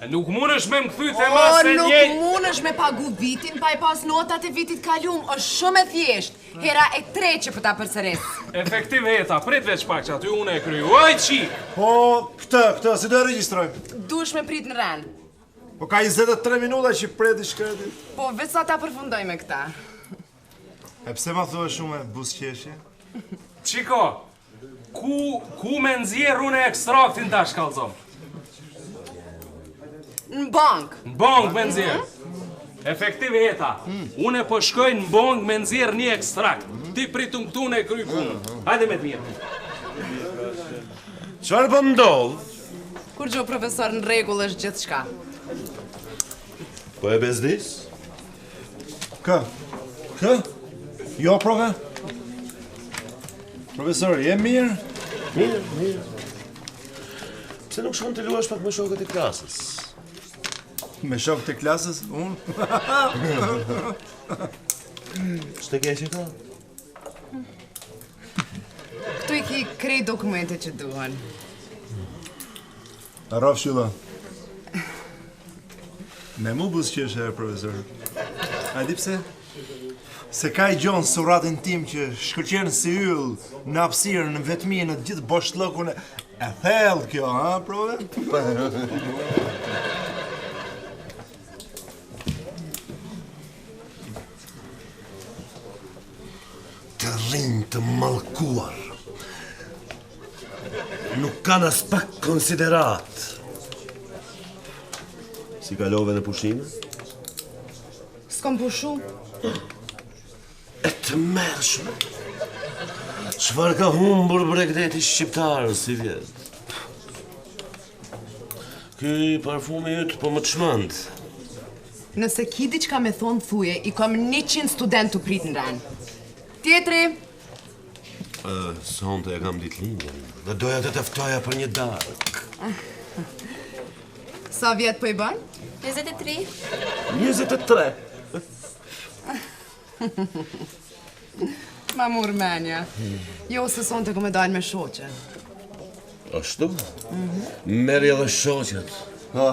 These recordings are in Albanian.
Nuk mundesh me më kthy thema se Nuk njej. mundesh me pagu vitin pa i pas notat e vitit kalum. Është shumë e thjesht. Hera e 3 që po ta përsëris. Efektiv heta, prit veç pak që aty unë e kryu. Oj, qi! Po, këtë, si do e registrojmë? Dush me prit në ren. Po ka 23 minuta që preti shkreti. Po, veç sa ta përfundoj me këta. E pse ma thua shumë buzqeshje? Qiko, ku me nxjerr unë ekstraktin tash kallzom? Në bank. Në bank me nxjerr. Efektiv heta, unë po shkoj në bank me nxjerr një ekstrakt. Ti pritun këtu në e kry punën. Hajde me të mirë. Çfarë po ndodh? Kur gjo profesor në rregull është gjithë shka. Po e bezdis? Kë? Jo, profe? Profesor, je mirë? Mirë. Pse nuk shkon të luash pak me shokët e klasës? Me shokët e klasës? Unë? Ç'të keqe ka? Këtu i ki krejt dokumente që duhen. Arrof shylla. Me mu buzqeshe, profesor. A di pse? Se ka i gjonë suratin tim që shkëlqen si yll në hapësirën, në vetmi, në gjithë boshllëkun e thellë kjo, ha, profe? Të rinj të mallkuar. Nuk kanë as pak konsiderat. Si kalove në pushime? S'kom pushu. E të mërshme. Çfarë ka humbur bregdeti shqiptarë si vjet? Ky parfumi yt po më çmend. Nëse ki diçka me thonë thuje, i kam 100 student të prit në ren. Tjetri, Sonte e kam ditëlindjen dhe doja të të ftoja për një darkë. sa vjet po i bën? 23. 23. Ma mur menja. Jo, se son të këmë dalë me shoqe. Ashtu? Merri edhe shoqet. Ha.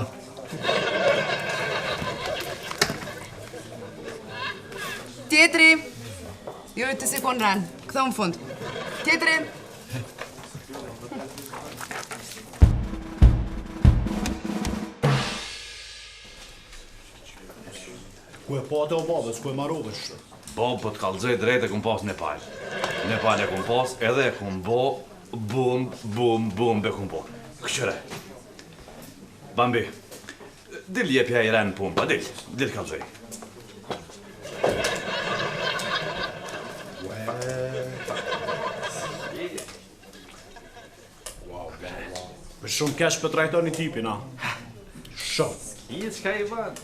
Tjetri, jo të si kon ren, këtho në fund. Tjetri, Ku e pate o babës, ku e marrove shtë? Bob po të kallëzoj drejt e kum pas Nepal. Nepal e kum pas edhe e kum bo bum be kum bo. Këqëre. Bambi, dil jepja i ren pumpa, dil kallëzoj. Për shumë kesh për trajtoni tipin, a? Shumë. I çka i bën?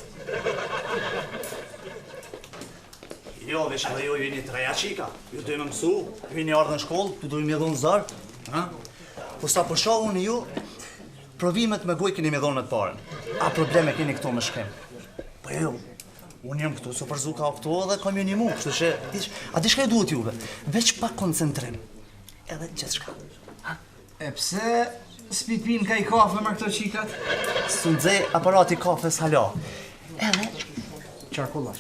Jo, veç edhe jo jeni treja qika. Ju dojmë mësu, ju jeni ardhë në shkollë, ju dojmë me dhonë zarë. Po sa për shohë unë ju, provimet me goj keni me dhonë në të parën. A probleme keni këto me shkem? Po jo, unë jam këtu, so përzu ka këto dhe kam ju një mu, kështu që, a di shka ju duhet juve? Veç pak koncentrim, edhe gjithë shka. E pse s'pipin ka i kafe me këto qikat? Së ndze aparati kafes hala. Edhe, Qarkulla.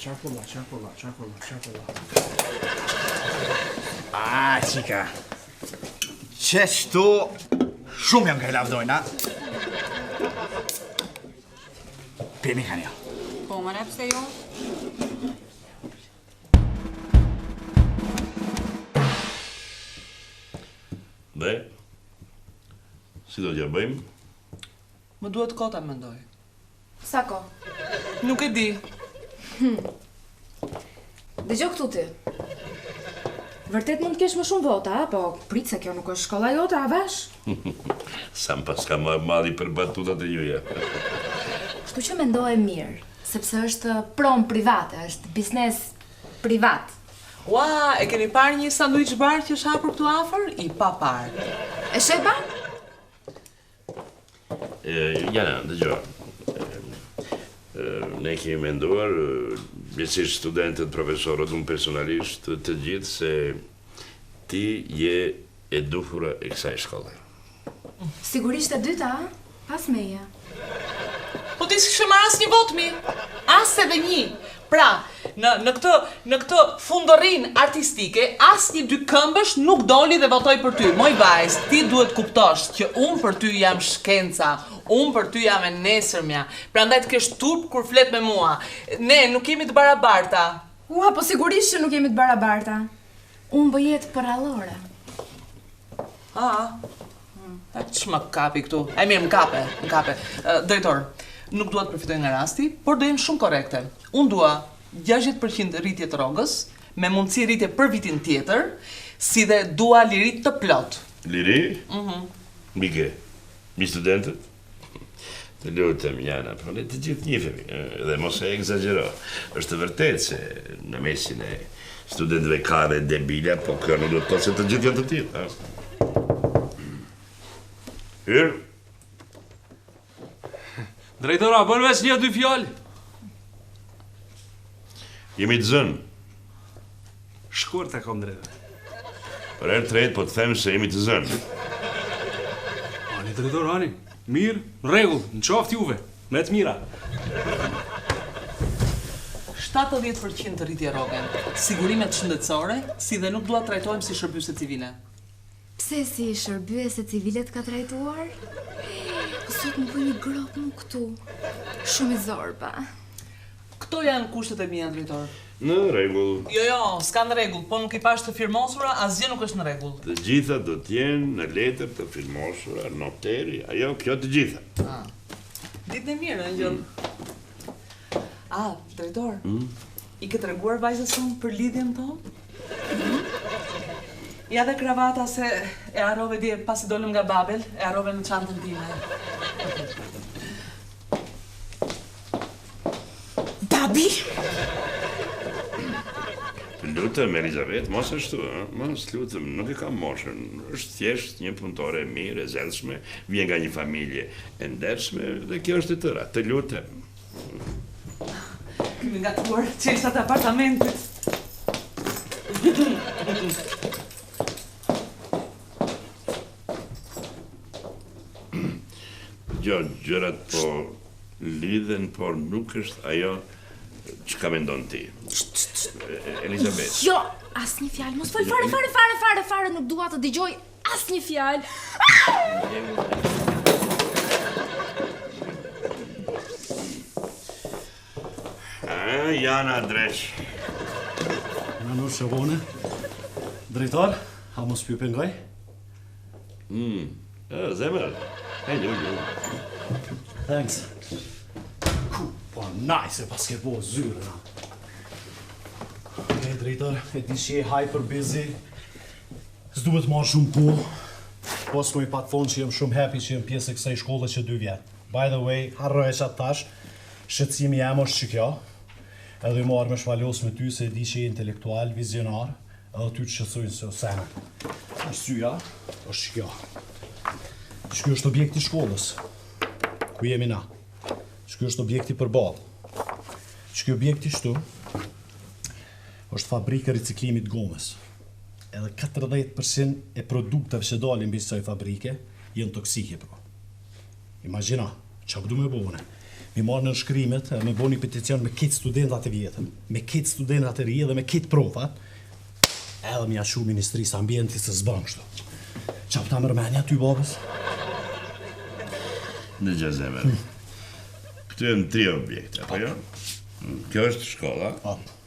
a, qika. Qeshtu, shumë jam ka i lavdojnë, a? Pini ka një. Po, më ne pse jo? Dhe, si do t'ja bëjmë? Më duhet kota mendoj. Sa ko? nuk e di. Dëgjoj këtu ti. Vërtet mund të kesh më shumë vota, po prit se kjo nuk është shkolla jote, a vesh? Sa më pas ka më mali për batutat e juja. Kështu që mendoj mirë, sepse është prom private, është biznes privat. Ua, e keni parë një sanduiç bar që është hapur këtu afër? I pa parë. E sheba? Jana, dëgjoj. Ne kemi menduar, gjithësisht studentët, profesorët, unë personalisht, të gjithë se ti je e duhura e kësaj shkolle. Sigurisht e dyta, pas meje. Po s'kishë marrë asnjë votë mi. As edhe një. Pra, në këtë fundorrin artistike, asnjë dy këmbësh nuk doli dhe votoi për ty. Moj vajz, ti duhet kuptosh që unë për ty jam shkenca, unë për ty jam e nesërmja. Prandaj të kesh turp kur flet me mua. Ne nuk jemi të barabarta. Ua, po sigurisht që nuk jemi të barabarta. Unë bëjet për allore. Që më kapi këtu? E mirë, më kape. Drejtor, nuk dua të përfitoj nga rasti, por do jem shumë korekte. Unë dua 60% rritje të rrogës, me mundësi rritje për vitin tjetër, si dhe dua liri të plot. Liri? Mike, mi studentët? Të lutem, Jana, po ne të gjithë njihemi, dhe mos e egzagjero. Është vërtet se në mesin e studentëve ka dhe debila, po kjo nuk do të thotë se të gjithë janë të tillë. Hyrë? Drejtora, bën veç një dy fjalë. Jemi të zënë. Shkurt e kom drejtor. Për herë tretë po të them se jemi të zënë. Ani drejtor, ani. Mirë, në rregull, në qoftë juve. Me të mira. 70% rritje rroge, sigurimet shëndetësore, si dhe nuk dua të trajtohem si shërbyese civile. Pse si shërbyese civile të ka trajtuar? Sot më bëj një grop më këtu. Shumë i zorba. Këto janë kushtet e mia, drejtor. Në rregull. Jo, s'ka në rregull, po nuk i pash të firmosura, asgjë nuk është në rregull. Të gjitha do t'jenë në letër të firmosura, noteri, ajo, kjo të gjitha. Ditën e mirë, Angjëll. Drejtor, i ke treguar vajzës sonë për lidhjen tonë? Ja dhe kravata se e harrove dje pasi dolëm nga Babel, e harrove në çantën time. Babi? Të lutem, Elizabeth, mos ashtu, mos lutem, nuk e kam moshën. Është thjesht një punëtore e mirë, e zelsshme, vjen nga një familje e ndershme dhe kjo është e tëra. Të lutem. Kemi ngatuar çelësat e apartamentit. Gjërat po lidhen, por nuk është ajo që ka mendon ti. Elizabeth. Jo, asnjë fjalë, mos fol fare, nuk dua të dëgjoj asnjë fjalë. Jana dreq. Në nuk shëvone. Drejtar, a mos pju pëngaj? Zemër. Hello. Thanks. Po nice, pas ke po zyre. Drejtar, e di që je hyper busy. S'duhet marrë shumë po. Po s'mu i pa të thonë që jem shumë happy që jem pjesë e kësaj shkolle që 2 vjetë. By the way, harroj që atë tash, shqetësimi jem është që kjo. Edhe i marrë me shvalos me ty se e di që je intelektual, vizionar, edhe ty të shqetësojnë se o senë. Arsyeja është që kjo. Që kjo është objekti shkollës, ku jemi na. Që kjo është objekti përballë. Që kjo objekti shtu është fabrika riciklimit gomës. Edhe 40% e produkteve që dalin mbi kësaj fabrike janë toksike, bro. Imagjina, çfarë du me bëne? Mi marrë në shkrimet, me bëni peticion me kitë studentat e vjetën, me kitë studentat e rije dhe me kitë profat, edhe mi ashu Ministrisë Ambientit se s'ban kështu. Çfarë ta mërmenja ty, babës? Në gjazemër. Këtu janë 3 objekte, apo jo? Kjo është shkolla,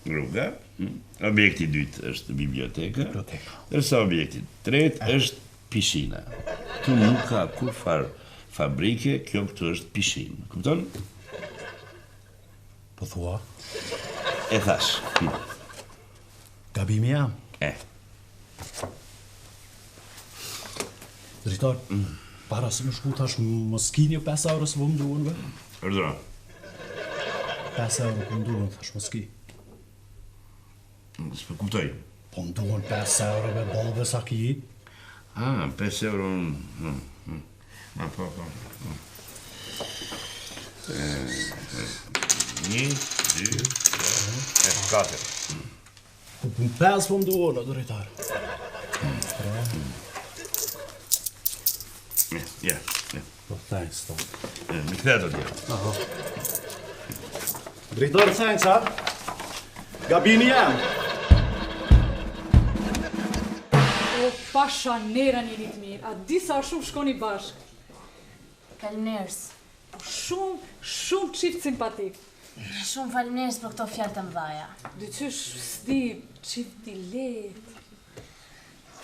rruga, objekti 2 është biblioteka, ndërsa objekti 3 është pishina. Tu nuk ka kur farë fabrike, kjo këtu është pishinë. Kupton? Po thua? E thash. Gabimi jam. Drejtor, para se më shku tash mos ki një 5 euro së më duhen, be? Urdhëro. 5 euro po më duhen, tash mos ki. S'po kuptoj. Po më duhen 5 euro, be, balbe sa ki. 5 euro... po. 1, 2, 3, 4. Po 5 po më duhen, drejtar. Ja. Po, thanks, Tom. Me këtë do t'jë. Drejtori, thanks, ha? Gabini jam. O, pasha nera njëri të mirë, a disa shumë shkoni bashkë. Faleminderit. Shumë çift simpatik. Shumë faleminderit për këto fjalë të mëdha. Dyqysh s'di, çift i lehtë.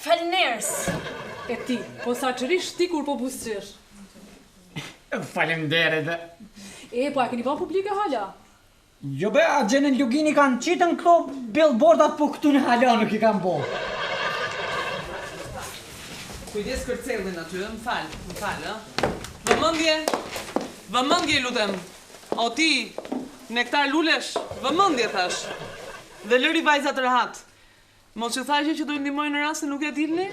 Faleminderit. E ti, po saçërisht ti kur po buzëqesh. Faleminderit. E, po a keni bën publike hala? Jo be, a gjenën Lugini kanë qitën këto billboardat, po këtu në hala nuk i kanë bo. Kujdes kërcellin aty, më fal, ë? Vëmendje lutem. O ti, nektar lulesh, vëmendje thash. Dhe lëri vajzat rehat. Mos që thashë që do të ndihmoj në rast se nuk e dilni?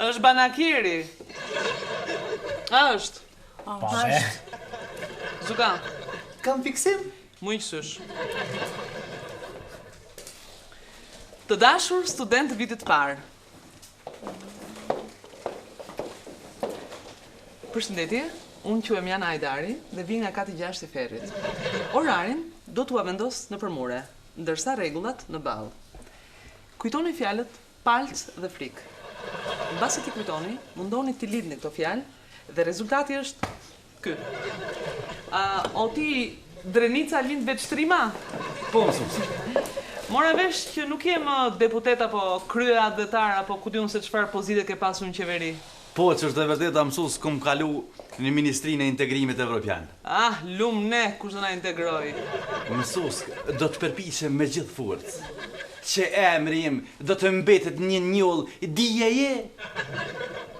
Është banakiri. Është. Zuka. Kam fiksim? Mujqësysh. Të dashur student të vitit parë. Përshëndetje, unë quhem Jana Ajdari dhe vi nga kati 6 i Ferrit. Orarin do t'ua vendos në përmure, ndërsa rregullat në ballë. Kujtoni fjalët palc dhe frik. Mbasi ti kujtoni, mundoni t'i lidhni këto fjalë dhe rezultati është ky. O ti drenica lind veç trima? Po, mësus. Mora vesh që nuk jem deputet apo krye adhetar apo ku diun se çfarë pozite ke pasur në qeveri. Po, që është e vërteta mësus, kom kalu në Ministrinë e Integrimit Evropian. Ah, lum ne, kush do na integroj. Mësus, do të përpiqem me gjithë forcë. Që emri im do të mbetet një njoll dijeje,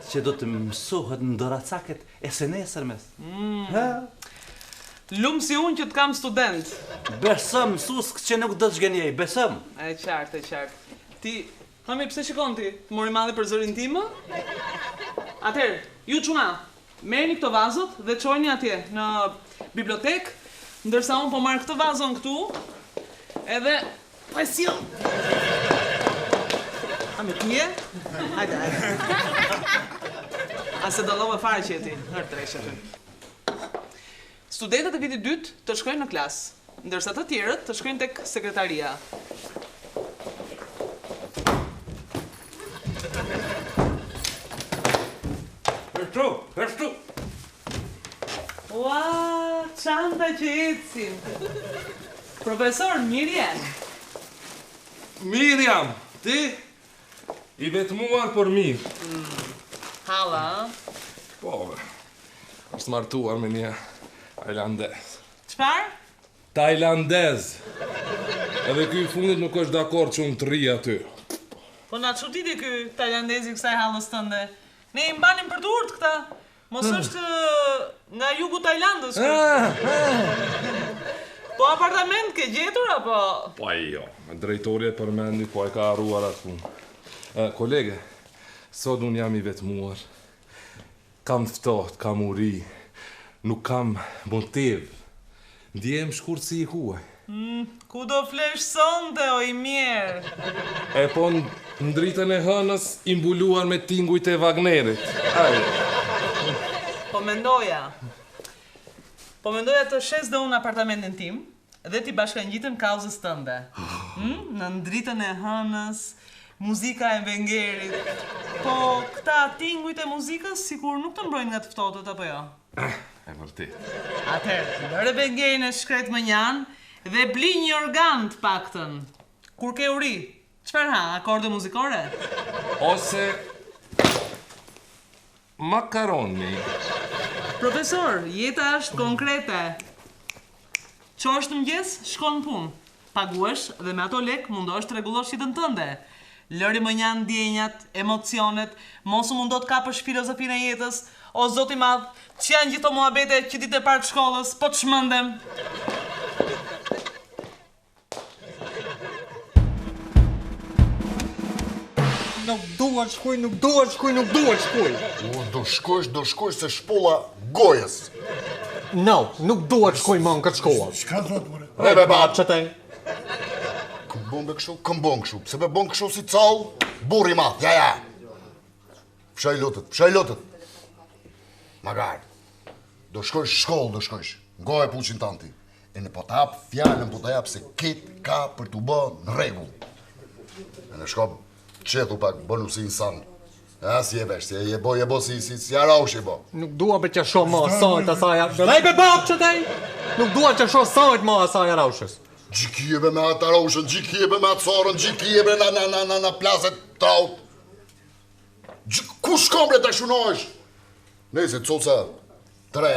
që do të mësohet në doracaket e së nesërmes. Lum si unë që të kam student. Besëm, mësus, që nuk do të zgjenjej, besëm. E qartë. Ti, hami, pse shikon ti? Të mori madhi për zërin tim? Atëherë, ju çuna, merrni këto vazot dhe çojini atje në bibliotek, ndërsa unë po marr këtë vazon këtu, edhe po e sill. A me tije? Hajde. A se dallove fare që ti, hër tresh aty. Studentët e vitit 2 të shkojnë në klasë, ndërsa të tjerët të shkojnë tek sekretaria. Hërshtu! Ua, çanta që ecin. Profesor, mirë jenë. Mirë jam, ti? I vetmuar për mirë. Hala, Po, është martuar me një tajlandez. Çfarë? Tajlandez. Edhe ky i fundit nuk është dakord që unë të rri aty. Po na çuditi ky tajlandezi kësaj hallës tënde. Ne I mbanim për durët këta. Mos është nga jugu Tajlandës. Po apartament ke gjetur apo? Po jo, drejtori e përmendi, po e ka harruar atë punë. Kolege, sot unë jam I vetmuar. Kam ftoht, kam uri, nuk kam motiv. Ndjehem shkurt si I huaj. Ku do flesh sonte o I mirë? E po në dritën e hënës I mbuluar me tingujt e Wagnerit. Po mendoja të shes dhe unë apartamentin tim dhe ti bashkangjitëm kauzës tënde. Në dritën e hënës, muzika e Wengerit. Po këta tingujt e muzikës sikur nuk të mbrojnë nga të ftohtë apo jo? E vërtet. Atëherë, lëre Wengerin e shkret më njanë dhe bli një organ të paktën. Kur ke uri, çfarë ha, akorde muzikore? Ose makaroni. Profesor, jeta është konkrete. Qosh të mëngjes, shkon në punë. Paguesh dhe me ato lek mundohesh të rregullosh jetën tënde. Lëri më njanë ndjenjat, emocionet, mos u mundo të kapësh filozofinë e jetës. O Zoti i Madh, që janë gjithë muhabete që ditë e parë të shkollës, po të shmendem. Nuk duhet shkuj. Do shkoj se shpolla gojës. No, nuk duhet shkuj më në këtë shkollë. Çka thot more? Rebe bab, që te? Këm bon kështu, pse be bon kështu si call, burri madh, ja. Fshaj lutët. Magar, do shkojsh shkollë, do shkojsh. Ngoj puqin tanti. E në po t'ap, fjallën po t'jap se kit ka për t'u bë në regull. E në shkop, qetu pak, bënu si insan. Si e vesh, je bo si araush je bo. Nuk dua për që shoh ma sajt asaj... Lej be bab që tej! Nuk dua që shoh sajt ma asaj araushës. Gjikjebe me atë araushën, gjikjebe me atë sorën, gjikjebe na plaset traut. Ku shkom bre të shunojsh? Nese, coca, 3.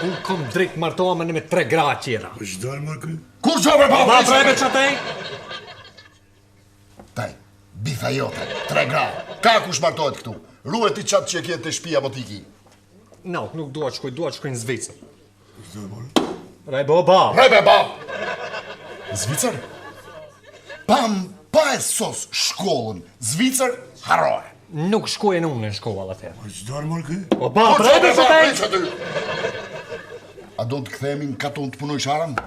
Unë kom drejt martoha me 3 gra qira. Po qdojnë mërë këj? Kur qove pa Pa prebe që tej? Taj, bifa jote, 3 gra. Ka kush martohet këtu? Ruet i qatë që e kjetë të shpia botiki. No, nuk dua të shkoj në Zvicër. Rejbe o bab. Rejbe bab! Zvicër? Pa e sos shkollën, Zvicër harohe. Nuk shkojnë unë në shkollë atë. Po qdojnë mërë këj? O bab, rejbe që tej? A do të këthemi në katon të punoj sharan?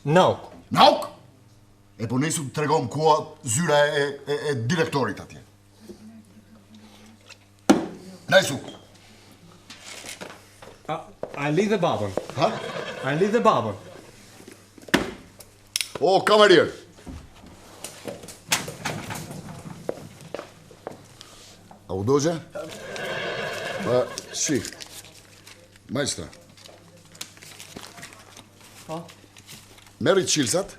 Nauk. Nauk? E po nesu të tregom kua zyra e direktorit atje. Nesu. A lidhe babën? Ha? A lidhe babën? O, kamerier. A u dođe? Pa, shi. Majstra. Meri qilsat,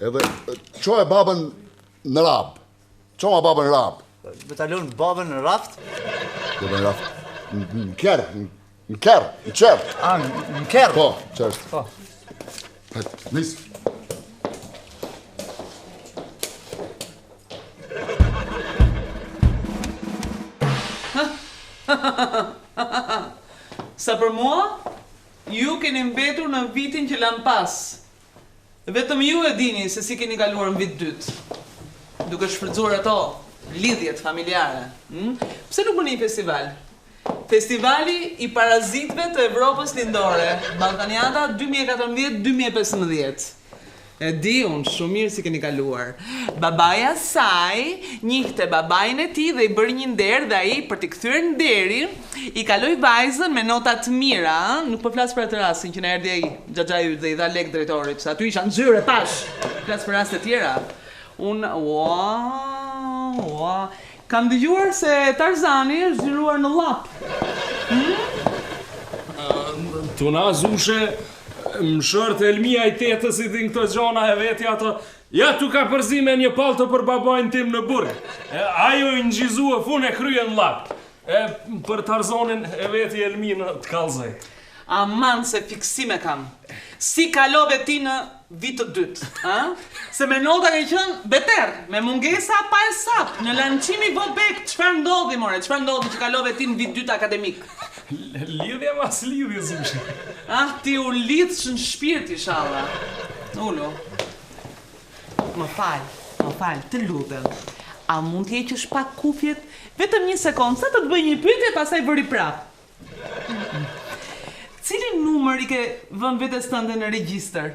edhe qoje babën në rab. Qoma babën në rab. Betalon babën në raft? Babën në raft. Në kjerë, në qerë. A, në kjerë? Po, qërështë. Po. Hajtë, nisë. Sa për mua, ju keni mbetur në vitin që lan pas. Vetëm ju e dini se si keni kaluar në vit 2. Duke shfrytzuar ato lidhjet familjare. Pse nuk bëni festival? Festivali i parazitëve të Evropës lindore, Ballkaniata 2014-2015. E di unë shumë mirë si keni kaluar. Babaja saj njihte babajnë e tij dhe I bëri një nder dhe ai për t'i kthyer nderi I kaloi vajzën me nota të mira, nuk po flas për atë rastin që na erdhi ai, xhaxha yt dhe I dha lek drejtorit, se aty isha nxyrë pash. Flas për raste tjera. Unë kam dëgjuar se Tarzani është zgjeruar në llap. Tuna zushe, më shërtë Elmia I tetës I din këto gjona e vetja ato. Ja tu ka përzi me një palto për babajnë tim në burg. Ajo I ngjizu e fun e krye në lap. Për Tarzonin e veti Elminë të kallzoj. Aman se fiksime kam. Si kalove ti në vit të dytë, ha? Se me nota ke qenë beter, me mungesa pa e sap, në lançimi vobek, çfarë ndodhi more? Çfarë ndodhi që kalove ti në vit 2 akademik? Lidhje mas lidhje zushi. Ah, ti u lidhsh në shpirt inshallah. Ulo. Më fal, të lutem. A mund të heqësh pak kufjet? Vetëm një sekond, sa të të bëj një pyetje pastaj bëri prap. Cili numër I ke vënë vetes tënde në regjistër?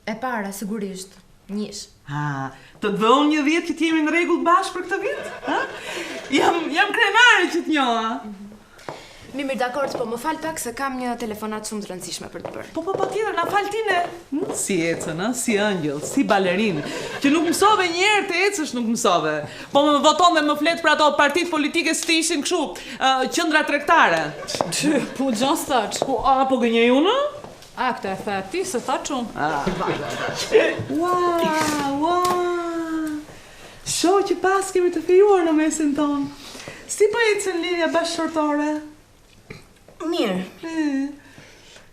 E para, sigurisht. Njësh. Të të unë një 10 që t'jemi në rregull bashkë për këtë vit? Ha? Jam krenare që t'njoha. Mirë, dakord, po më fal pak se kam një telefonat shumë të rëndësishme për të bërë. Po tjetër, na fal ti ne. Si ecën, si ëngjëll, si balerin, që nuk mësove një herë të ecësh, nuk mësove. Po më voton dhe më flet për ato partitë politike që ishin kështu, qendra tregtare. Po gjan staç. Po gënjej unë? A, këtë e the ti, se thaç unë. Ua. Shoh që pas kemi të fejuar në mesin ton. Si po ecën lidhja bashkëshortore? Mirë.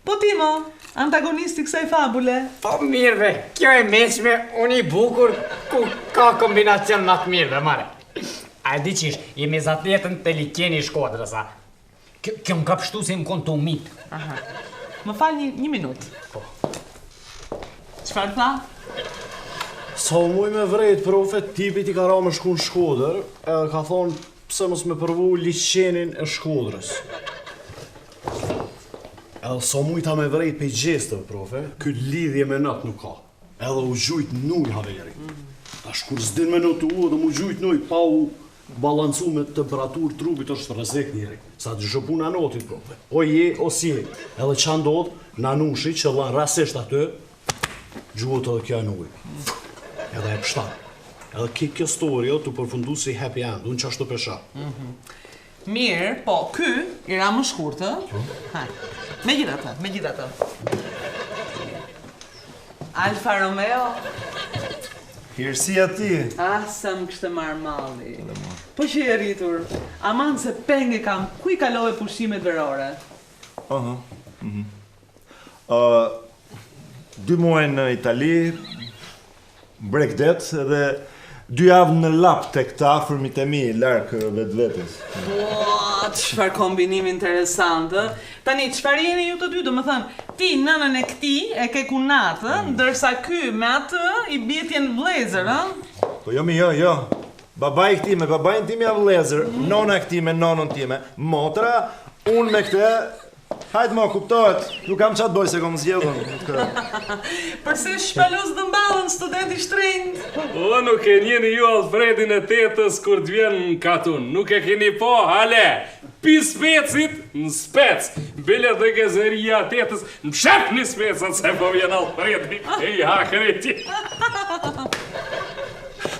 Po ti mo, antagonisti kësaj fabule. Po mirëve, kjo e mesme, unë I bukur ku ka kombinacion më të mirëve, mare. A e di qish, jemi zatletën të liqeni I Shkodrës, a? Kjo më ka pështu se më konë të umit. Më fal një minut. Çfarë tha? Sa muj me vrejt, profe, tipit I ka ra me shku në Shkodër, edhe ka thonë pse mos me përvu liqenin e Shkodrës. Edhe sa muj ta me vrejt pe gjestëve, profe, këtë lidhje me natë nuk ka. Edhe u gjujt nuj haveri. Tash kur s'din me notu u edhe mu gjujt nuj, pa u balancu me temperaturë trupit është rrezik njëri. Sa të zhëpun anotit prope. O je, o si je. Edhe qa ndodh, nanushi që lan rasisht aty, gjuhët edhe kjo anuj. Edhe e pështar. Edhe kjo story të përfundu si happy end, unë që ashtu pesha. Mirë, po, ky i ra më shkurtë. Megjithatë. Alfa Romeo. Hirësia ti. Sa më kështë marrë malli. Po që e rritur, aman se penge kam, ku i kalove pushimet verore? 2 muaj në Itali, breakdet, dhe 2 javë në lap të këta fërmit e mi, larkë vetës. Çfarë kombinim interesant, Tani, çfarë jeni ju të dy, do më thënë, ti nënën e këti e ke kunatë, ndërsa ky me atë i bjetjen vlezër, Po jo. Babaj këti me babajnë time a vlezër, nona këti me nonën time, motra, unë me këte, hajtë mo, kuptohet, nuk kam qatë boj se kom zgjedhën. Përse shpalus dëmballën studenti shtrenjt? O, nuk e njeni ju Alfredin e tetës kur të vjen në katun, nuk e keni po, hale, pi specit në spec, bile dhe gezeria tetës në pshep një specat se po vjen Alfredi, e i hakreti.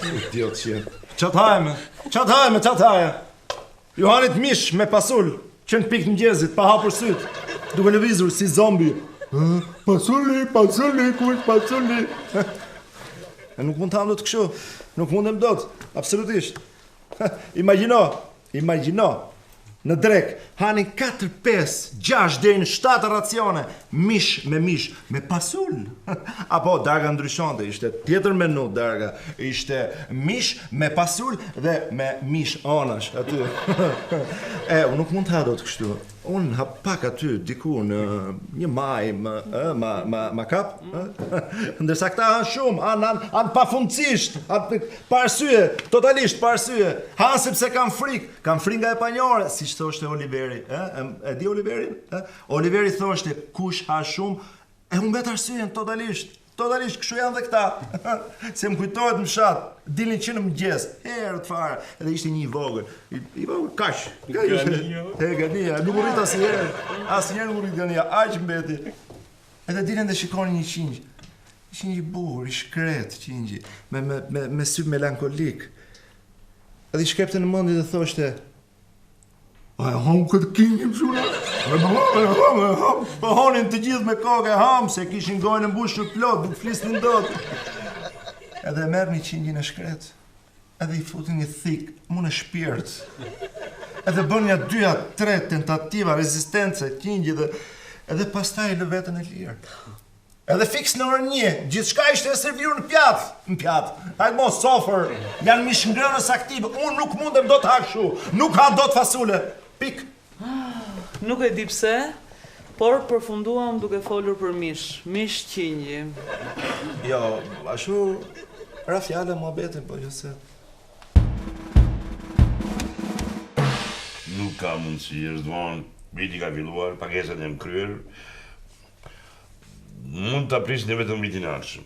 Idiot që Qathajme. Johanit mish me pasul, që në pikë në gjezit, pa hapur syt, duke lëvizur si zombi. Pasulli, kush pasulli. E nuk mund të hamë do të këshu, nuk mundem do të, absolutisht. Imagjino, në drek, hanin 4, 5, 6 deri në 7 racione, mish, me pasul. Apo, darga ndryshonte, ishte tjetër menu, darga, ishte mish me pasul dhe me mish anash, aty. Unë nuk mund të ha do të kështu. Unë hap pak aty, diku në një maj, ma kap. Ndërsa këta hanë shumë, hanë pafundësisht, pa arsye, totalisht pa arsye. Hanë sepse kam frikë nga e panjore, si që thoshte Oliveri. E di Oliverin? Oliveri thoshte, kush ha shumë, e humbet arsyen totalisht. Totalisht, kështu janë dhe këta. Se më kujtojt në shatë, dilin që në mëgjes, herë të fare, edhe ishte një i vogël. I vogël, kash. Gania, nuk u rrit asnjëherë nuk u rrit Gania, aq mbeti. Edhe dilin dhe shikoni një qingj. Ishte një burr, i shkret qingji, me sy melankolik. Edhe i shkepte në mendje dhe thoshte, a e ham këtë kingjim shuna? Po honin të gjithë me kokë e ham, se kishin gojnë në mbushur plot, nuk flisnin dot. Edhe merr një qingjin e shkret, edhe i futin një thik, mu në shpirt. Edhe bën një 2-3 tentativa, rezistence, qingji dhe edhe pastaj lë veten e lirë. Edhe fiks në orën 1, gjithçka ishte e serviru në pjatë. Hajde mos, sofer, janë mish ngrënës aktive, unë nuk mundem do të hakshu, nuk ha do të fasule, pik. Nuk e di pse, por përfunduam duke folur për mish qingji. Jo, ashtu, ra fjale muhabetin, po jo se. Nuk ka mundësi, është vonë, viti ka filluar, pagesat e më kryer, mund të aprish në vetëm vitin arshëm.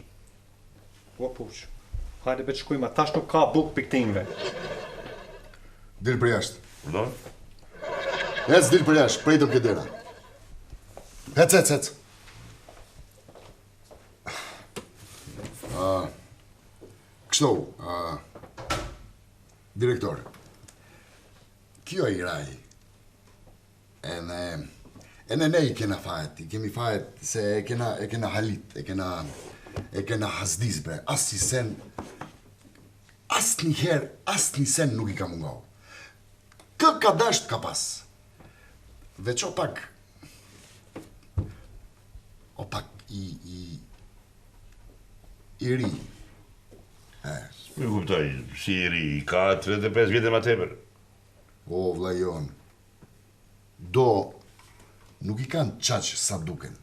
Po, puq. Hajde be të shkujma, tash nuk ka buk piktimve. Dil për jashtë. Pardon? Dil për jashtë, prej të këdera. Hec. Kështu, direktor, kjo i raj, e në ne i kena fajet, kemi fajet se e kena halit, e kena hasdiz bre, asë një sen nuk i ka mungohë. Kë ka dasht ka pas, veç o pak i ri. Më kuptoj, si i ri, ka 35 vjetë ma tepër. O, vlajon, nuk i kanë qaqë sa duken.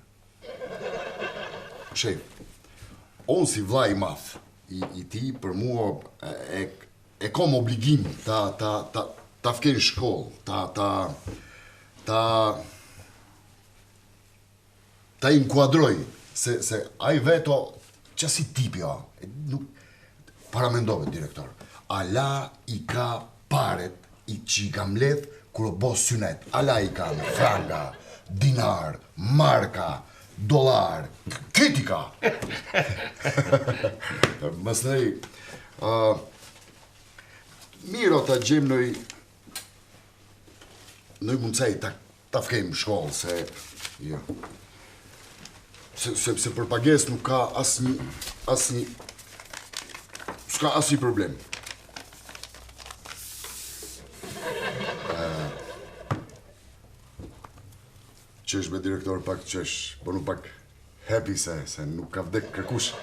Shef, unë si vla i math, i ti për mua e kom obligim ta fkeri shkollë, ta inkuadroj, se a i veto që si tipi a, paramendove, direktor, ala i ka paret i që i kam ledh kur o bo synet. Ala i kam franga, dinar, marka, dolar, këti ka. Mësnej, miro ta gjem nëj mundësej ta fkejmë shkollë, se... Jo. Se për pages nuk ka asnjë... S'ka asnjë problem. Qesh me direktor pak qesh, po nuk pak happy se nuk ka vdek kërkush.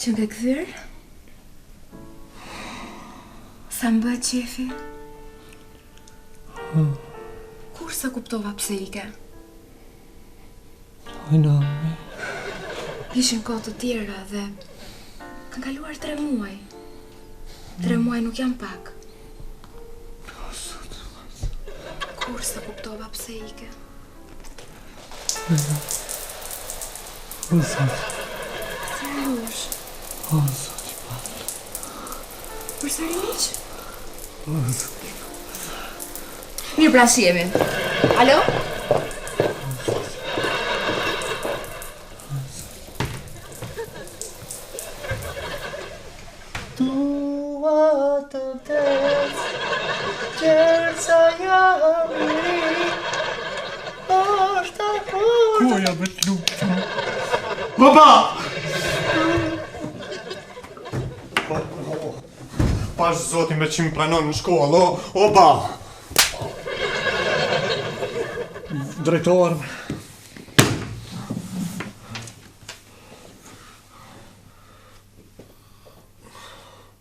Që më ke këthyr? Sa më bëhet qefi? Kur sa kuptova pse ike? Ishin kohë të tjera dhe kanë kaluar 3 muaj. 3 muaj nuk jam pak. Kur sa kuptova pse ike? Seriush? Për sëri miq? Mirë pra si jemi. Alo? Dua të vdes, qërsa jam i ri, është akord... Ku jam e të lukë? Baba! Pash zoti me që më pranon në shkollë, o ba! Drejtor...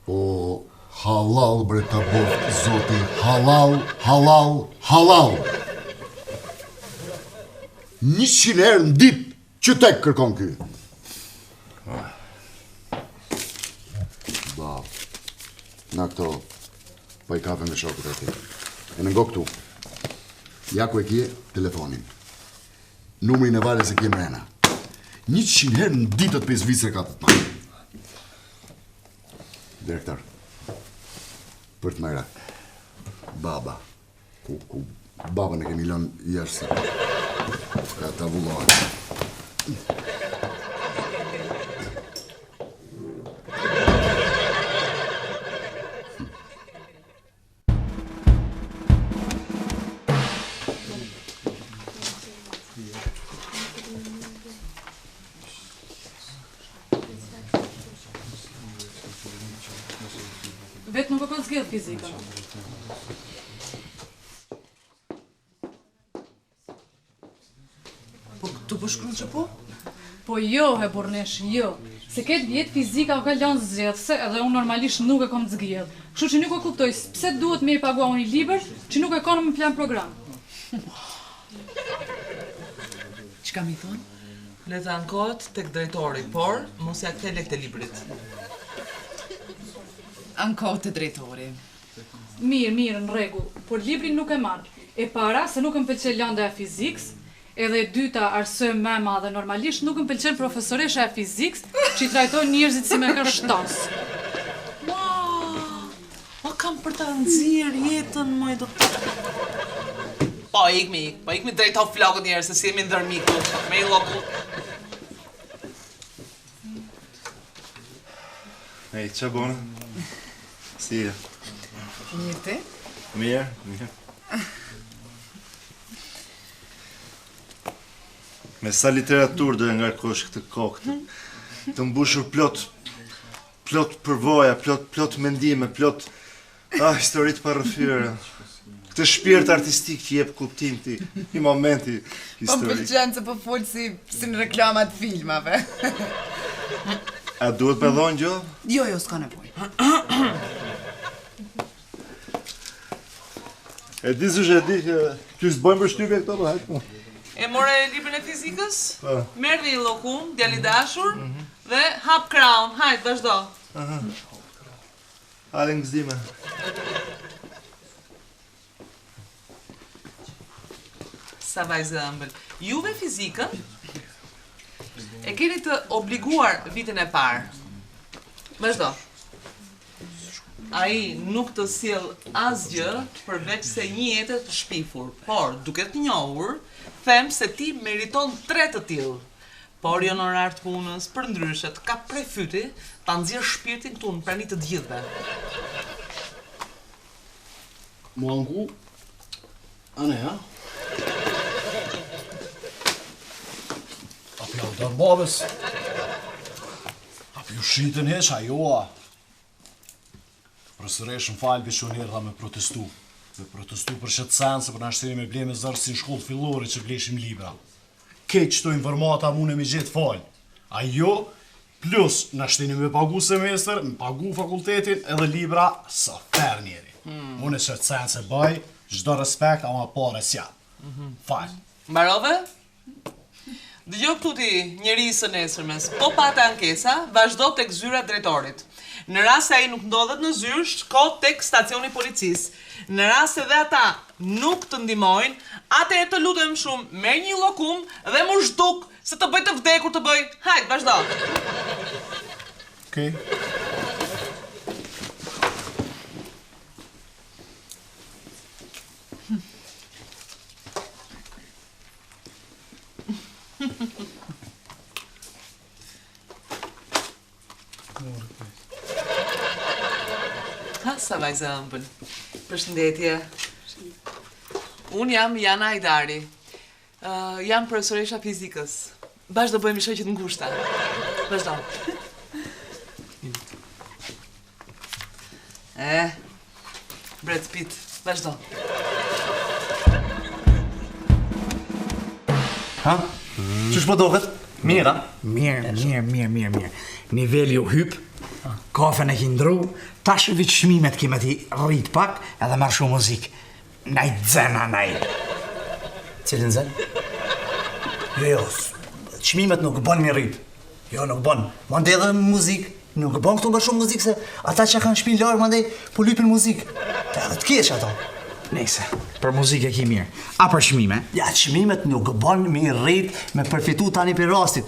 O, halal bre ta boft, zoti, halal, halal, halal. 100 herë në ditë që tek kërkon ky. Ba, na këto, pa i kafe me shokët e ti. E në ngo këtu, ja ku e kje telefonin. Numrin e vale se kje mrena. 100 herë në ditët për izvisre ka të të marë. Direktor, për të mëra, baba, ku baba në kemi lënë jashtë ka të avullohet. Vetë nuk e kanë zgjedh fizika. Po këtu po shkruan që po? Po jo, he burnesh, jo. Se ketë vjetë fizika ka lanë zgjedhse edhe unë normalisht nuk e kam zgjedh. Kështu që nuk e kuptoj pse duhet me i pagua unë i liber që nuk e ka në më plan program. Çka mi thonë? Le të ankohet tek drejtori, por mos ja kthe lekët e librit. Ankohet te drejtori. Mirë, në rregull, por librin nuk e marr. E para se nuk më pëlqen lënda e fizikës, edhe e dyta arsye më e madhe normalisht nuk më pëlqen profesoresha e fizikës që i trajton njerëzit si me kërshtos. Ma kam për ta nxirr jetën, moj doktor. Po ikmi drejt au flokut njerëz se si jemi ndër miku, me i lloku. Ej, qa bona? Si e? Mirë ti? Mirë. Me sa literaturë dhe ngarkosh këtë kokë, të mbushur plot përvoja, plot mendime, plot historitë pa rrëfyre. Këtë shpirt artistik që jep kuptim i momenti Po historik. pëlqen se po fol si në reklamat filmave. A duhet me dhonë gjo? Jo, s'ka nevojë. E di që ty s'bojmë për shtypje këto, po hajtë mu. E more librin e fizikës? Merri i llokum, djali dashur, dhe hap kraun. Hajt, vazhdo. Hajde në gëzime. Sa vajzë ëmbël. Juve fizikën e keni të obliguar vitin e parë. Vazhdo. Ai nuk të sjell asgjë përveç se një jetë të shpifur, por duke të njohur, them se ti meriton 3 të tillë. Por jo në orar të punës, për ndryshe të kap prej fyti, ta nxjerr shpirtin këtu në prani të gjithëve. Mua ngu, ane, ha? Apo jau dërë babës? Apo ju shritën hesh, ajoa? Përësëresh në falë vishonirë dha me protestu. Me protestu për shetë sensë, për në ashteri me ble me zërë si në shkollë fillore që bleshim libra. Kej qëto informata mune me gjithë falë. Ajo, plus në ashteri me pagu semester, me pagu fakultetin edhe libra sa fer njeri. Mune shetë sensë e baj, gjdo respekt, ama pare s'ja. Falë. Mbarove? Dëgjoj këtu ti njeri së nesërmes, po pate ankesa, vazhdo tek zyra drejtorit. Në rast se ai nuk ndodhet në zyrë, shko tek stacioni policisë. Në rast se dhe ata nuk të ndihmojnë, atëherë të lutem shumë, merr një llokum dhe më zhduk se të bëj të vdekur të bëj. Hajt, vazhdo. Okej. Sa vajzë ëmbël. Përshëndetje. Unë jam Jana Ajdari. Jam profesoresha fizikës. Bashkë do bëjmë shoqet ngushta. Vazhdo. Brad Pitt, vazhdo. Ha? Qësh po dohet? Mira? Mirë. Niveli u hyp, kafen e kindru, tash vit shmimet kime ti rrit pak edhe marrë shumë muzik. Naj dzena, naj. Cilin zen? Jo, shmimet nuk bën mi rrit. Jo, nuk bën. Mande edhe muzik. Nuk bën këtu më shumë muzik se ata që kanë shpi larë, mande po lypin muzik. Ta edhe të kesh ato. Nese, për muzikë e ki mirë. A për shmime? Ja, shmimet nuk bën mi rrit me përfitu tani për rastit.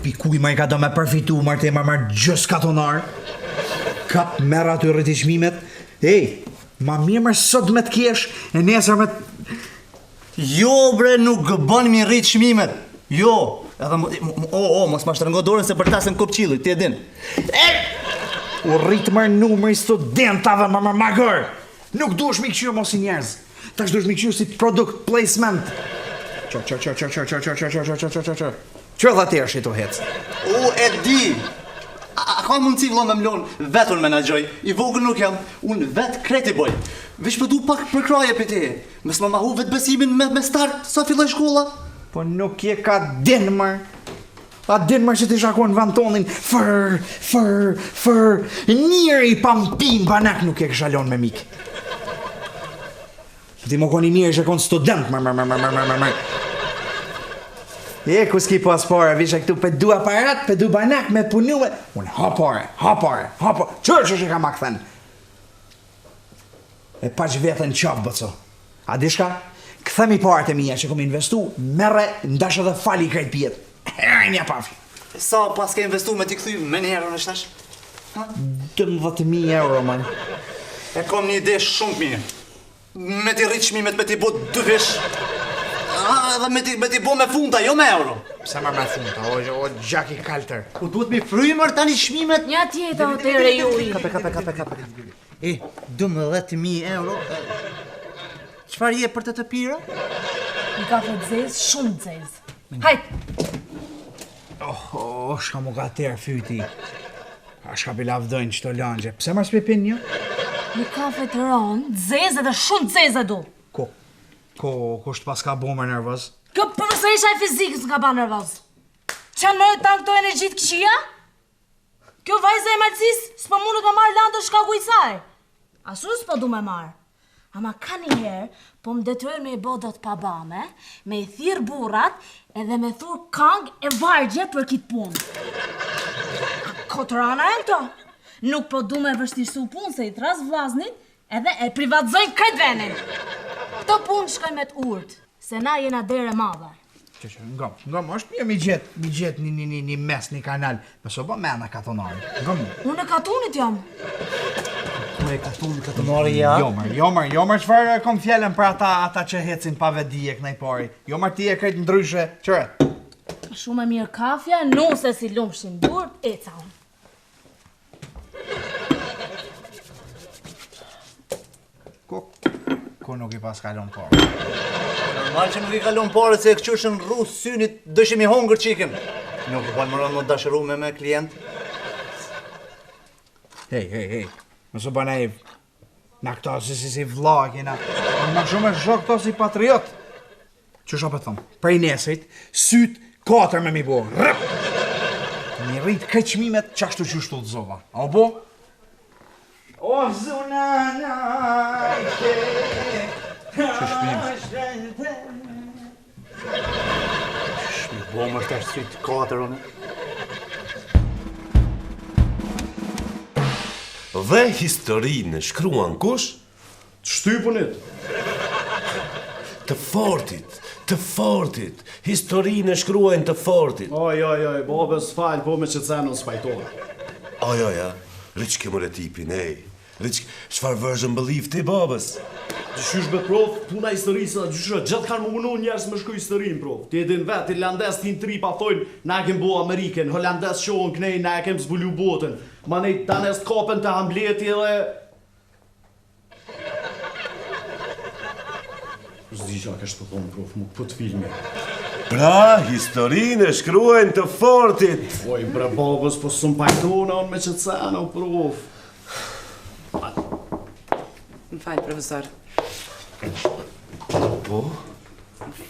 Pikuj ma i ka do me përfitu, marrë marrë gjës katonar. Kap merë aty rriti shmimet. Ej, ma mirë mërë sot me të kesh, e nesër me të... Jo, bre, nuk bën mi rrit shmimet. Jo, edhe mos ma shtrëngo dorën se për ta se më kop qilë, ti e din. U rritë mërë numëri studentave më magër. Nuk du është mi këqyrë mos i njerëz. Ta është du është mi këqyrë si product placement. Qërë dha të është i të hecë? E di! A ka mundësi vëllon me mlonë vetën menagjoj, i vogël nuk jam, unë vetë kreti boj. Vish për du pak për kraje për ti, mes më mahu vetë besimin me start, sa filloj shkolla. Po nuk je ka din mërë. A din mërë që t'i shakon vantonin, fër, njëri pampin banak nuk je këshalon me mikë. Ti më koni mirë që konë student, mërë. E, ku s'ki pas pare, visha këtu për du aparat, për du banak me punu me... Unë, ha pare, qërë që ka ma këthen? E pa që vetën qapë, bëco. A di shka? Këthemi parët e mija që kom investu, mere, ndash edhe fali i krejt pjetë. Herë pafi. Sa pas ke investu me t'i këthy me njerë në shtash? 12.000 euro, man. E kom një ide shumë mirë. Me t'i rritë shmimet, me t'i bo 2 vish. Edhe me t'i bo me funda, jo me euro. Pse ma me funda, o gjaki kalter. U duhet mi frymër tani shmimet? Nja tjeta o tere ju i. Kape. 12.000 euro. Qfar je për të pira? Një kafe dzez, shumë dzez. Hajt! Shka mu ka terë fyti. Shka pi lavdojnë qëto langje. Pse marrë s'pipin një? Një kafe të ronë, dzez edhe shumë dzez e du. Ko shtë pas ka bo më nervoz? Kjo profesoresha e fizikës nga ba nervoz. Qanë mërë tanë këto energjit këshia? Kjo vajza e malëcis s'po mundet me marrë landë shkaku i saj. Asu s'po du me marrë. Ama ka njëherë, po më detyrojnë me I bo do të pabame, me I thirë burrat, edhe me thurë kang e vargje për kitë punë. Kotorana e këto. Nuk po du me vështirësu punë se I tras vllaznit, edhe e privadzojnë këtë venin. Këto punë shkojnë me të urtë, se na jena dere madhe. Ngom, është mirë mi gjet një mes, një kanal, mëso ba mena katonari. Unë e katunit jam. Ku e katonari ja? Jomar, çfarë kom fjallën për ata që hecin pa vedije kënaj pari? Jomar ti e krejt ndryshe, qëre? Shumë e mirë kafja, nuse si lumshin durt, e ca unë. Ku nuk I pas kalon parë? Normal që nuk I kalon parë se e këqyshën rrus synit dëshim I hongër qikim. Nuk I palmëron më dashëru me klient. Hej, mëso ba naiv. Na këto si vlog, jena. Ma shumë e zhok këto si patriot. Që shumë për thëmë, prej nesrit, syt 4 me mi bo. Mi rrit këqmimet qashtu qështu të zova. A bo? O zunanajke. Po më është syt 4 unë. Dhe historinë shkruan kush? Të shtypunit. Të fortit. Historinë shkruajnë të fortit. Oj, bobe s'fal, po me që të zenë në spajtore. Oja, rriq ke mëre tipin, rriq, shfar version believe ti, babës? Qysh bet, prof, puna historisë, gjatë kanë më munu njerës me shku historinë, prof. Ti edhin vetë, Irlandes t'in tri pa thojnë, na kem bo Ameriken, Hollandes shohën knej, na kem zbulu botën. Ma nej tanes t'kapen të Hamleti edhe... Zdi qa kështë të thonë, prof, mu pët filmi. Pra, historinë shkruajnë të fortit. Oj, bre babës, po së më pajtona unë me që të sena, prof. Më falë, profesor. Po?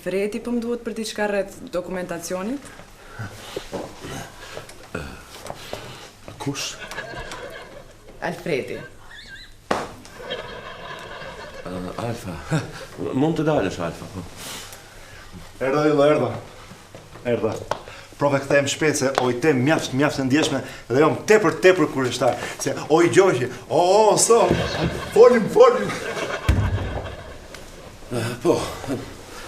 Freti po më duhet për diçka rreth dokumentacionit? Kush? Alfredi. Alfa. Mund të dalësh, Alfa, po. Erda. Profe këthejmë shpejt se ojtem mjaft e ndjeshme dhe jom tepër kurishtar. Se oj gjohje, so, folim. Po.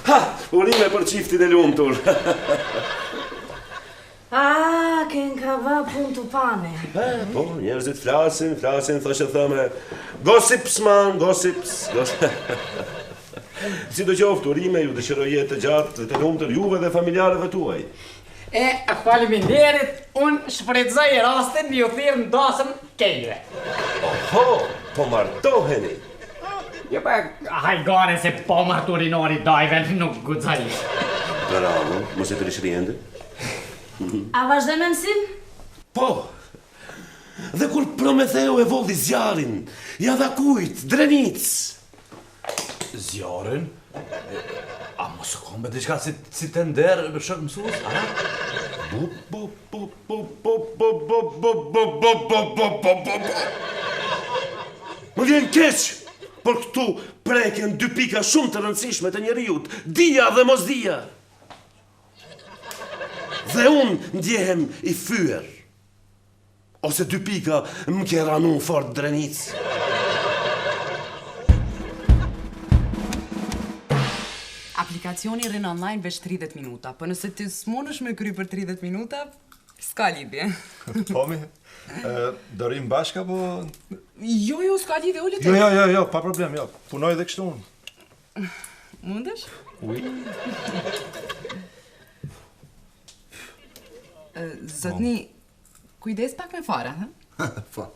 Ha, urime për qiftin e lumtur. Ken ka va pun të pane. Po, njerëzit flasin, thoshe thëme, gossips, man, gossips. Si do qoftë, urime ju dëshiroj jetë të gjatë të lumtur juve dhe familjarëve tuaj. Faleminderit, unë shfrytëzoj rastin një thirë në dasëm kejve. Oho, po martoheni. Jo pa, hajgare se po marturinori dajve nuk gudzaj. Bravo, mos e të rishriende. A vazhdoj me mësim? Po, dhe kur Prometheu e volli zjarin, ja dha kujt, drenic. Zjarin? A mos o kombe diçka si të nderë për shok mësus, a? Më vjen keq, për këtu preken 2 pika shumë të rëndësishme të njeriut, dia dhe mos dia. Dhe unë ndjehem I fyer. Ose 2 pika më ke ranu fort drenic. Aplikacioni rrin online veç 30 minuta, po nëse ti s'munësh me kry për 30 minuta, s'ka lidhje. Pomi, do rrim bashka, po... Jo, s'ka lidhje, ullë të... Jo, pa problem, jo. Punoj dhe kështu unë. Mundesh? Ui. Zotni, kujdes pak me fara, ha? Po,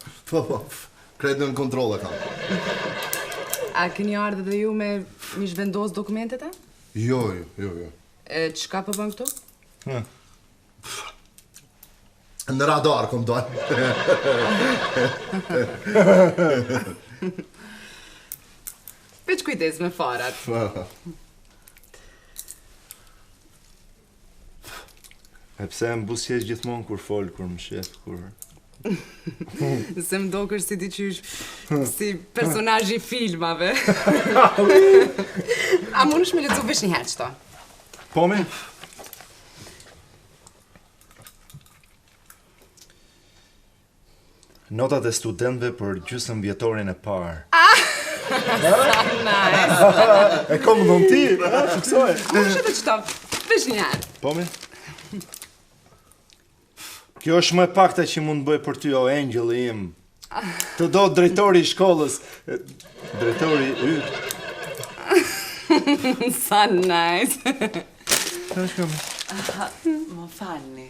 kretë në kontrole kam. A keni ardhë dhe ju me zhvendos dokumentet, a? Jo. Çka po bën këtu? Në radar kom dojnë. Veç kujdes me farat. E pse më busjesh gjithmonë kur fol, kur më shef, kur... Se më do kërë si ti qysh, si personazhi i filmave. A mundesh me lexu vesh një herë qëto? Po mi? Notat e studentëve për gjysmë vjetorin e parë. Sa nice! E kom dhon ti, fiksoj. Mundesh edhe qëto, vesh një herë. Po mi? Kjo është më e pakta që mund bëj për ty, o angjeli im. Të do drejtori i shkollës. Drejtori yt. Sa nice. Më falni.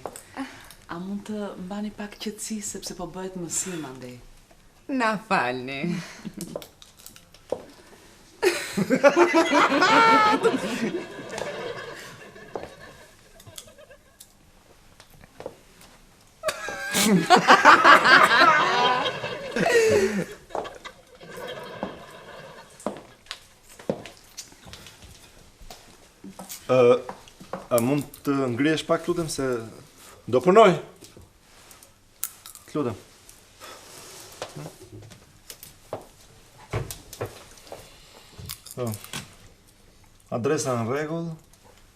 A mund të mbani pak qetësi sepse po bëhet mësim andej. Na falni. A mund të ngrihesh pak, lutem, se do punoj. Lutem. Adresa në rregull,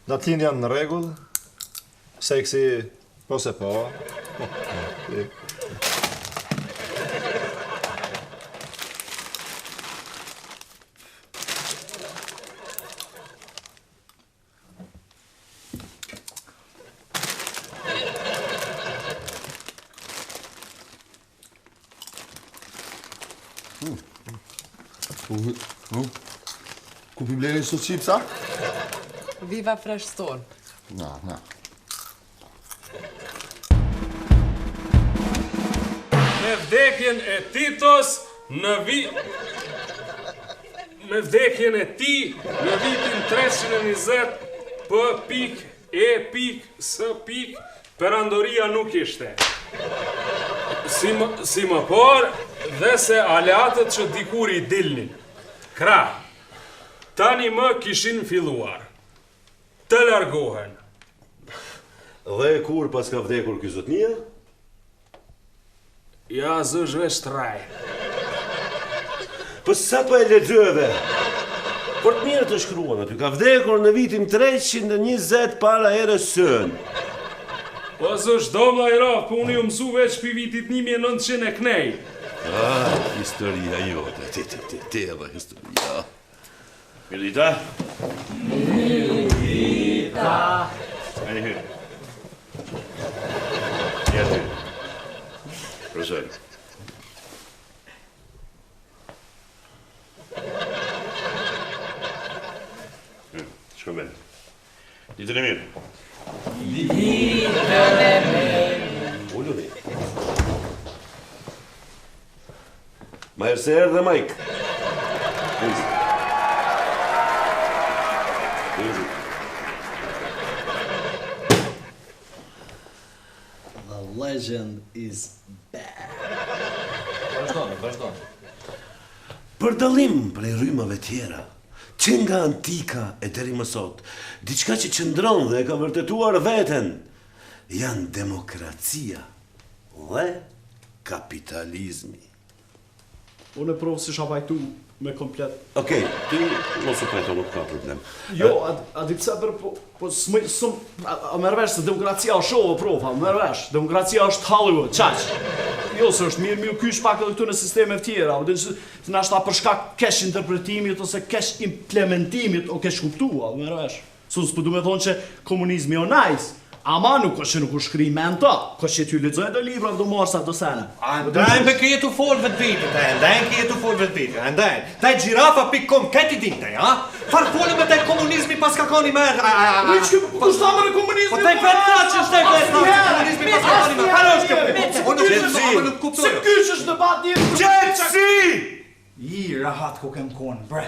datëlindja në rregull, seksi po se po. Ku pi bleni sot qipsa? Viva Fresh Store. Na. Me vdekjen e Titos në Me vdekjen e ti në vitin 320 P.E.S. Perandoria nuk ishte. Si më por, dhe se alatët që dikur i dilnin. Krah, tani më kishin filluar. Të largohen. Dhe kur pas ka vdekur ky zotnia? Ja, zësh vesh traj. Po sa po e lexove? Por të mirë të shkruan aty, ka vdekur në vitin 320 para erës sën. Po zësh domla i raf, po unë ju mësu veç për vitit 1900 e knej. Historia jote, ti edhe historia. Mirita? Mirita! Hajde hyr. Jetë. Profesor. Shko bene. Ditën e mirë. Ditën e mirë. Ulluni. Ma herë se herë dhe Mike. The legend is back. Vazhdojnë. Për dallim prej rrymave tjera, që nga antika e deri më sot, diçka që qëndron dhe e ka vërtetuar veten, janë demokracia dhe kapitalizmi. Unë e provë si shabajtu me komplet. Okej, ti mos u pajto, nuk ka problem. Jo, a di pse për po a merr vesh se demokracia është show, prova, merr vesh. Demokracia është Hollywood, çaq. Jo, se është mirë kysh pak edhe këtu në sisteme tjera, po të na shta për shkak kesh interpretimit ose kesh implementimit o kesh kuptua, merr vesh. S'po du me thonë që komunizmi o nice. Ama nuk është që nuk u shkri me në ta, ka që ty lexoj dhe libra do marrë sa të sene. Andajnë për këtë jetu folë vetë vitit, andajnë këtë jetu folë vetë vitit, andajnë. Taj gjirafa.com, këti dinte, ja? Farë folë me taj komunizmi pas ka koni merë. Ku shtamë në komunizmi? Po taj vetë ta që shtaj vetë ta, komunizmi pas ka koni merë. Karo është këtë? Se kysh është debat një... Qetësi! I, rahat ku kem konë, bre.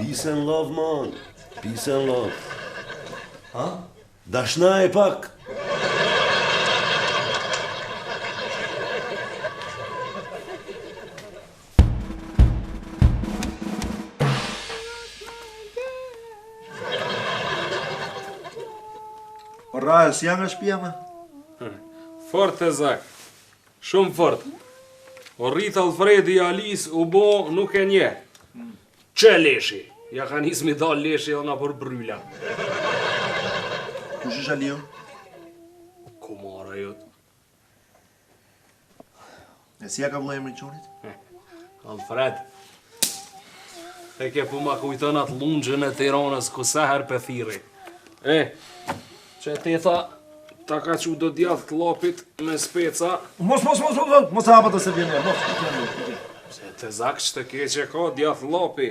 Peace and love, man. Peace and love. Ha? Dashna e pak. Raja, si janë nga shtëpia me? Fort e zak. Shumë fort. O rrit Alfredi Alis u bo nuk e nje. Që leshi? Ja ka nis mi dal leshi ona për bryla. Kush është Aliu? Kumara jot. E si ja ka vëlla emrin qonit? Alfred. E ke pu ma kujton atë lungjën e Tiranës ku seher për thiri. Që ti tha, ta ka që do djath të lopit me speca. Mos e hapa të se vjen, mos. Se të zak që të keqe ka djath lopi.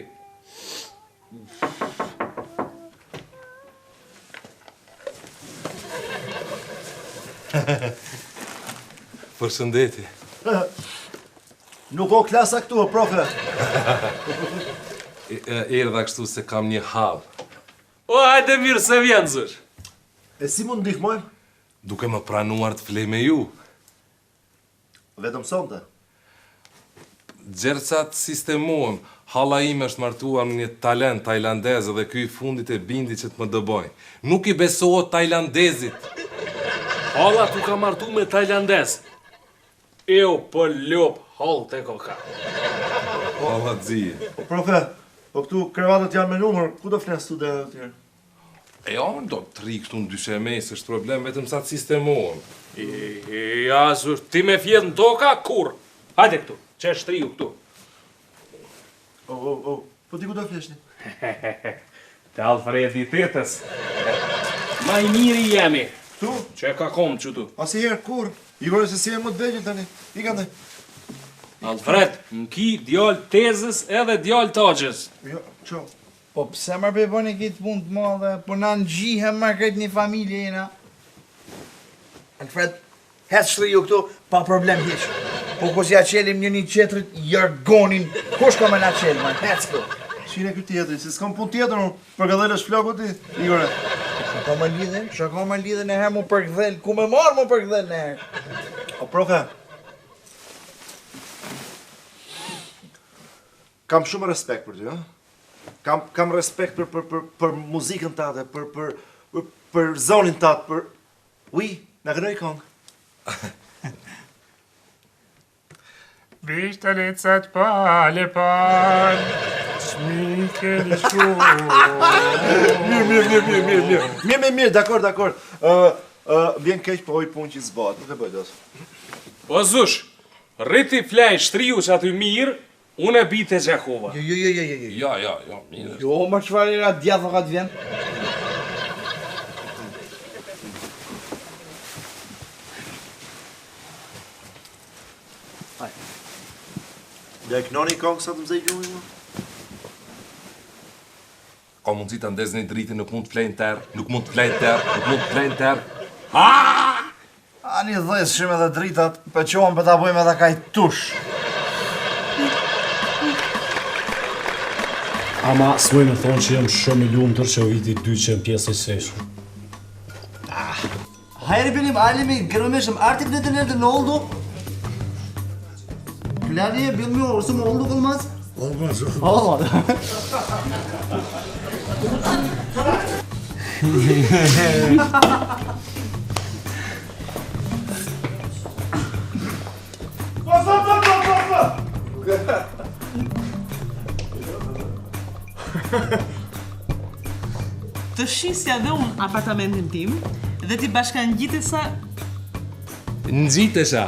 Përshëndetje. Nuk o klasa këtu, profe. Erdha kështu se kam një hall. O, hajde mirë se vjen zër. E si mund ndihmojmë? Duke më pranuar të flej me ju. Vetëm sonte. Gjercat sistemuam. Halla ime është martuar në një talent tajlandez dhe ky i fundit e bindi që të më dëboj. Nuk i besohet tajlandezit. Halla tu ka martu me tajlandez. Eo për lop hall të koka. Halla dzije. Profe, po këtu krevatët janë me numër, ku do flenë studet të tjerë? E jo, do të tri këtu në dyshe mes, është problem vetëm sa të sistemuam. Ja, zër, ti me fjetë në toka, kur? Hajde këtu, që është triu këtu. Po ti ku do fleshni? Te Alfredi tetës. Ma i miri jemi. Tu? Që ka kom që tu. Asi herë, kur? Igore se si e më të vegjën tani. Ika ndaj. Alfred, në ki djallë tezës edhe djallë tagjës. Jo, qo? Po pse më bëjboni këtë punë të madhe, po na ngjihem më këtë një familje jena. Alfred, hec shtriu këtu, pa problem hiç. Po kus ja qelim një qetrit, jargonin, kush ka me na qelë, man, hec këtu. Shine këtë tjetëri, si s'kam punë tjetër, unë përgëdhel është flako ti, Igore. Shka ka më lidhe në herë mu përgëdhel, ku me marë mu përgëdhel në herë. O, profe, kam shumë respekt për ty, ha? Kam respekt për muzikën tate, për zonin tate, për... Ui, në gërëj kongë. Vishtë le cët pale pan, shmike një shumë. Mirë, dakor. Vjen keq po oj punë që zbat, nuk e bëjt osë. O zush, rriti flej shtriu që aty mirë, unë e bite Gjakova. Jo, mirë. Jo, më qëfar era djathë ka të vjen. Dhe e knoni kongë sa të mzej gjuhin, më? Ka mundësi të ndezni dritin, nuk mund të flejnë terë. Ani dhejës shime dhe dritat, për qohën për ta bojmë edhe kaj tush. Ama s'moj me thonë që jem shumë i lumë tërë që o viti 2 që në pjesë i seshë. Hajri benim alimi, gërëmeshëm artit në të nërë të në oldu. Klavje, bil mi orësë më oldu këllmaz? Olmaz. Të shisja dhe unë apartamentin tim dhe ti bashkan gjitesa... Ngjitesha.